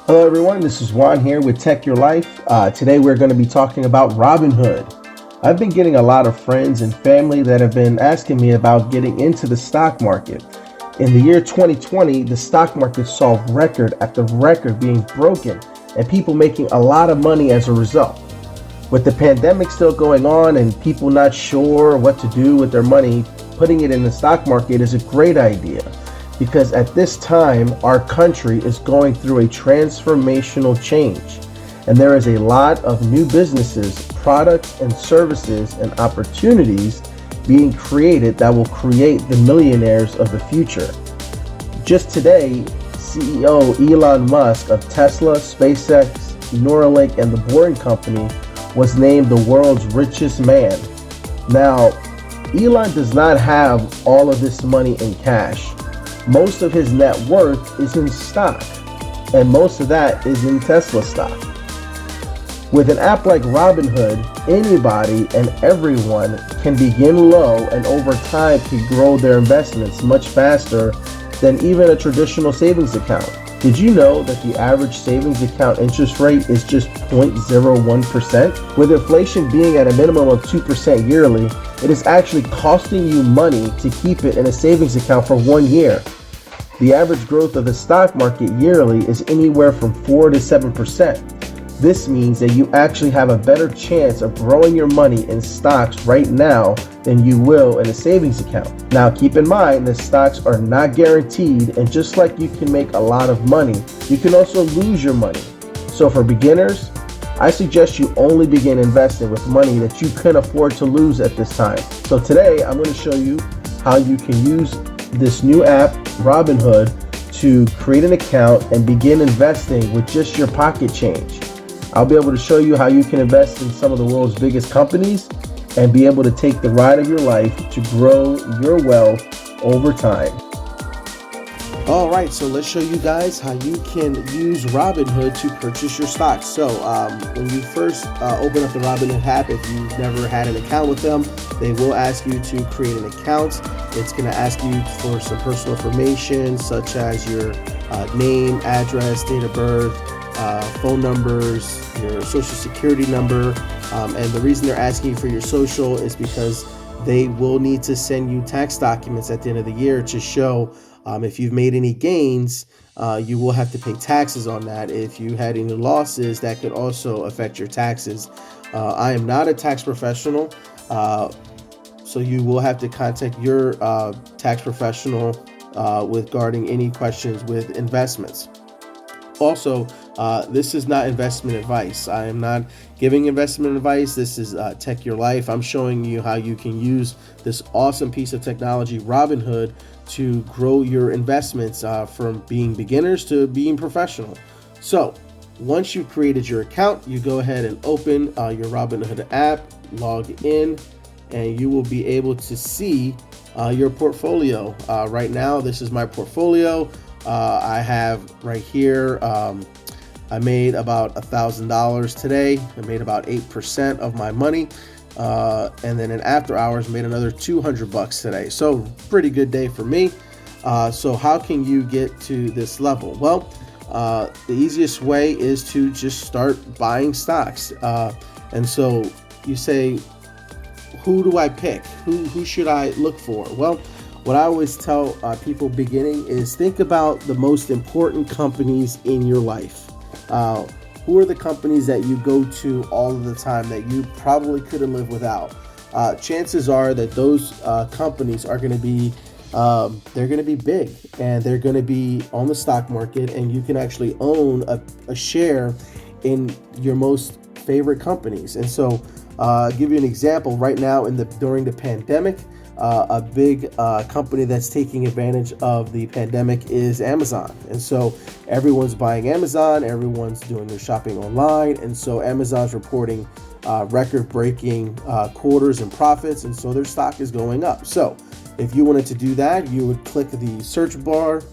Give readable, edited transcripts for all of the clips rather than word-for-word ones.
Hello everyone, this is Juan here with Tech Your Life. Today we're going to be talking about Robinhood. I've been getting a lot of friends and family that have been asking me about getting into the stock market. In the year 2020, the stock market saw record after record being broken and people making a lot of money as a result. With the pandemic still going on and people not sure what to do with their money, putting it in the stock market is a great idea. Because at this time, our country is going through a transformational change, and there is a lot of new businesses, products, and services and opportunities being created that will create the millionaires of the future. Just today, CEO Elon Musk of Tesla, SpaceX, Neuralink, and the Boring Company was named the world's richest man. Now, Elon does not have all of this money in cash. Most of his net worth is in stock, and most of that is in Tesla stock. With an app like Robinhood, anybody and everyone can begin low and over time can grow their investments much faster than even a traditional savings account. Did you know that the average savings account interest rate is just 0.01%? With inflation being at a minimum of 2% yearly, it is actually costing you money to keep it in a savings account for 1 year. The average growth of the stock market yearly is anywhere from 4 to 7%. This means that you actually have a better chance of growing your money in stocks right now than you will in a savings account. Now keep in mind that stocks are not guaranteed, and just like you can make a lot of money, you can also lose your money. So for beginners, I suggest you only begin investing with money that you can afford to lose at this time. So today I'm going to show you how you can use this new app, Robinhood, to create an account and begin investing with just your pocket change. I'll be able to show you how you can invest in some of the world's biggest companies and be able to take the ride of your life to grow your wealth over time. All right, so let's show you guys how you can use Robinhood to purchase your stocks. So when you first open up the Robinhood app, if you've never had an account with them, they will ask you to create an account. It's going to ask you for some personal information such as your name, address, date of birth, phone numbers, your social security number. And the reason they're asking you for your social is because they will need to send you tax documents at the end of the year to show if you've made any gains, you will have to pay taxes on that. If you had any losses, that could also affect your taxes. I am not a tax professional, so you will have to contact your tax professional regarding any questions with investments. Also, this is not investment advice. I am not giving investment advice. This is Tech Your Life. I'm showing you how you can use this awesome piece of technology, Robinhood, to grow your investments from being beginners to being professional. So once you've created your account, you go ahead and open your Robinhood app, log in, and you will be able to see your portfolio. Right now, this is my portfolio. I have right here, I made about $1,000 today. I made about 8% of my money. And then in after hours, made another $200 today. So pretty good day for me. So how can you get to this level? Well, the easiest way is to just start buying stocks. And so you say, who do I pick? Who should I look for? Well, what I always tell people beginning is think about the most important companies in your life. Who are the companies that you go to all of the time that you probably couldn't live without? Chances are that those companies are going to be they're going to be big, and they're going to be on the stock market, and you can actually own a share in your most favorite companies. And so I'll give you an example. Right now during the pandemic, a big company that's taking advantage of the pandemic is Amazon. And so everyone's buying Amazon, everyone's doing their shopping online. And so Amazon's reporting record-breaking quarters and profits. And so their stock is going up. So if you wanted to do that, you would click the search bar,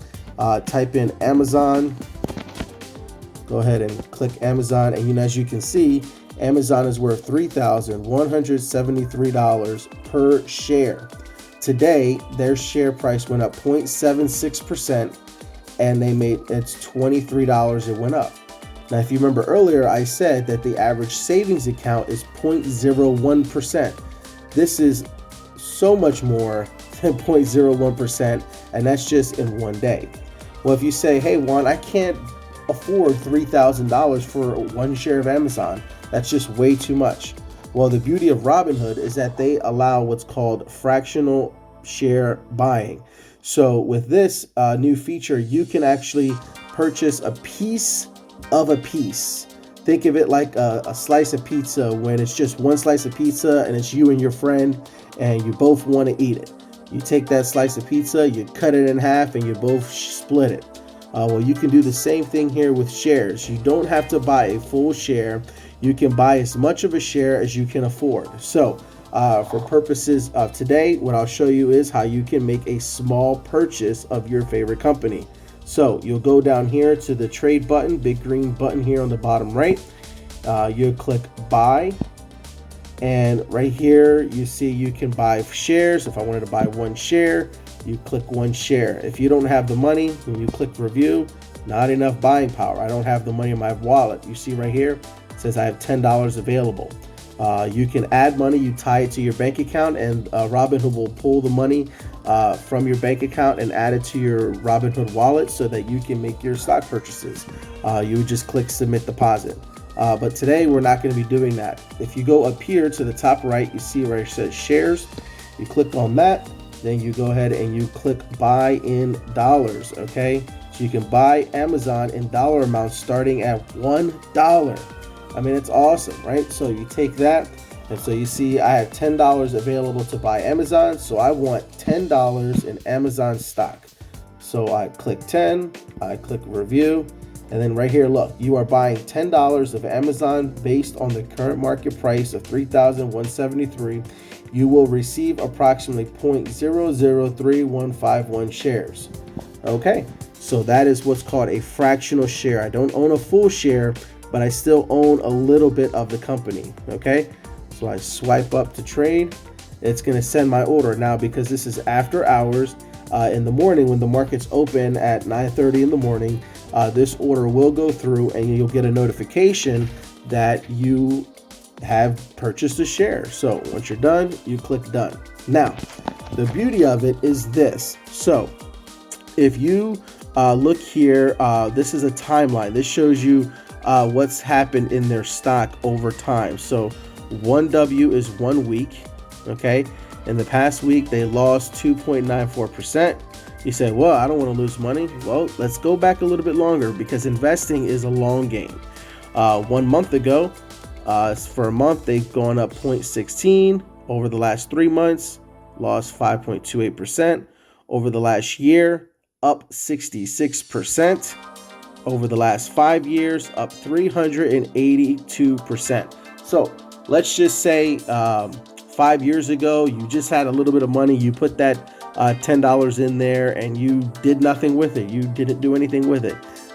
type in Amazon, go ahead and click Amazon. And as you can see, Amazon is worth $3,173 per share. Today, their share price went up 0.76%, and it's $23 it went up. Now, if you remember earlier, I said that the average savings account is 0.01%. This is so much more than 0.01%, and that's just in one day. Well, if you say, hey, Juan, I can't afford $3,000 for one share of Amazon, that's just way too much. Well, the beauty of Robinhood is that they allow what's called fractional share buying. So with this new feature, you can actually purchase a piece of a piece. Think of it like a slice of pizza, when it's just one slice of pizza and it's you and your friend and you both want to eat it. You take that slice of pizza, you cut it in half, and you both split it. Well, you can do the same thing here with shares. You don't have to buy a full share. You can buy as much of a share as you can afford. So for purposes of today, what I'll show you is how you can make a small purchase of your favorite company. So you'll go down here to the trade button, big green button here on the bottom right. You'll click buy. And right here, you see you can buy shares. If I wanted to buy one share, you click one share. If you don't have the money, when you click review, not enough buying power. I don't have the money in my wallet. You see right here, it says I have $10 available. You can add money, you tie it to your bank account, and Robinhood will pull the money from your bank account and add it to your Robinhood wallet so that you can make your stock purchases. You would just click submit deposit. But today we're not going to be doing that. If you go up here to the top right, you see where it says shares. You click on that, then you go ahead and you click buy in dollars. Okay, so you can buy Amazon in dollar amounts starting at $1. I mean, it's awesome, right? So you take that, and so you see I have $10 available to buy Amazon, so I want $10 in Amazon stock. So I click 10, I click review, and then right here, look, you are buying $10 of Amazon based on the current market price of $3,173. You will receive approximately 0.003151 shares. Okay, so that is what's called a fractional share. I don't own a full share, but I still own a little bit of the company. Okay, so I swipe up to trade. It's going to send my order now, because this is after hours in the morning when the markets open at 9:30 in the morning. This order will go through, and you'll get a notification that you have purchased a share. So once you're done, you click done. Now, the beauty of it is this. So if you look here, this is a timeline. This shows you what's happened in their stock over time. So 1W is 1 week. Okay, in the past week they lost 2.94%. You say, well, I don't want to lose money. Well, let's go back a little bit longer, because investing is a long game. 1 month ago, for a month, they've gone up 0.16. Over the last 3 months, lost 5.28%. Over the last year, up 66%. Over the last 5 years, up 382%. So let's just say 5 years ago, you just had a little bit of money. You put that $10 in there and you did nothing with it. You didn't do anything with it.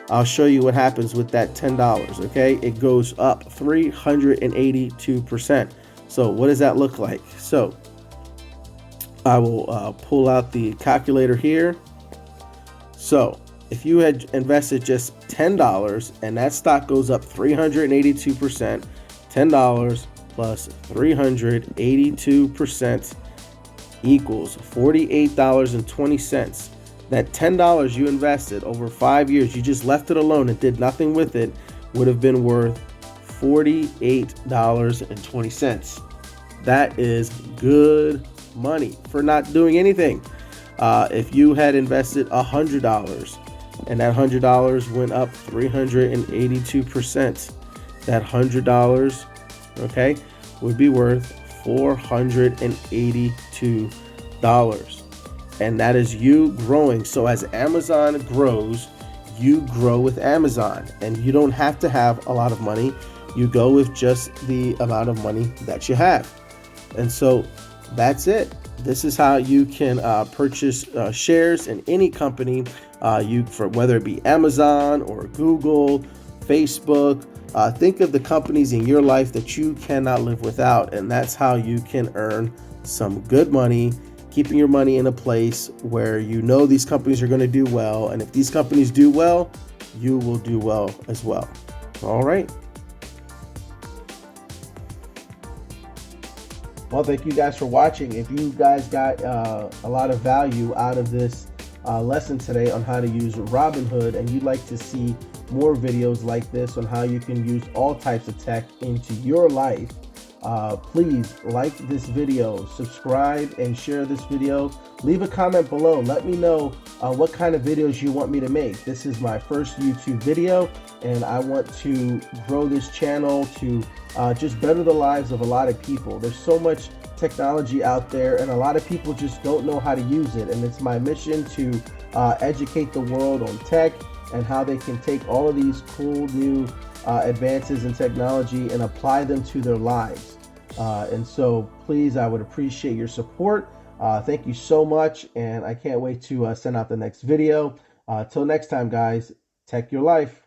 I'll show you what happens with that $10. Okay, it goes up 382%. So what does that look like? So I will pull out the calculator here. So if you had invested just $10 and that stock goes up 382%, $10 plus 382% equals $48.20. That $10 you invested over 5 years, you just left it alone and did nothing with it, would have been worth $48.20. That is good money for not doing anything. If you had invested $100 and that $100 went up 382%, that $100, okay, would be worth $482. And that is you growing. So as Amazon grows, you grow with Amazon, and you don't have to have a lot of money. You go with just the amount of money that you have. And so that's it. This is how you can purchase shares in any company, for whether it be Amazon or Google, Facebook. Think of the companies in your life that you cannot live without, and that's how you can earn some good money keeping your money in a place where you know these companies are going to do well. And if these companies do well, you will do well as well. All right. Well, thank you guys for watching. If you guys got a lot of value out of this lesson today on how to use Robinhood, and you'd like to see more videos like this on how you can use all types of tech into your life, please like this video, subscribe, and share this video. Leave a comment below. Let me know what kind of videos you want me to make. This is my first YouTube video, and I want to grow this channel to just better the lives of a lot of people. There's so much technology out there, and a lot of people just don't know how to use it. And it's my mission to educate the world on tech and how they can take all of these cool new advances in technology and apply them to their lives. And so please, I would appreciate your support. Thank you so much, and I can't wait to send out the next video. Till next time, guys, tech your life.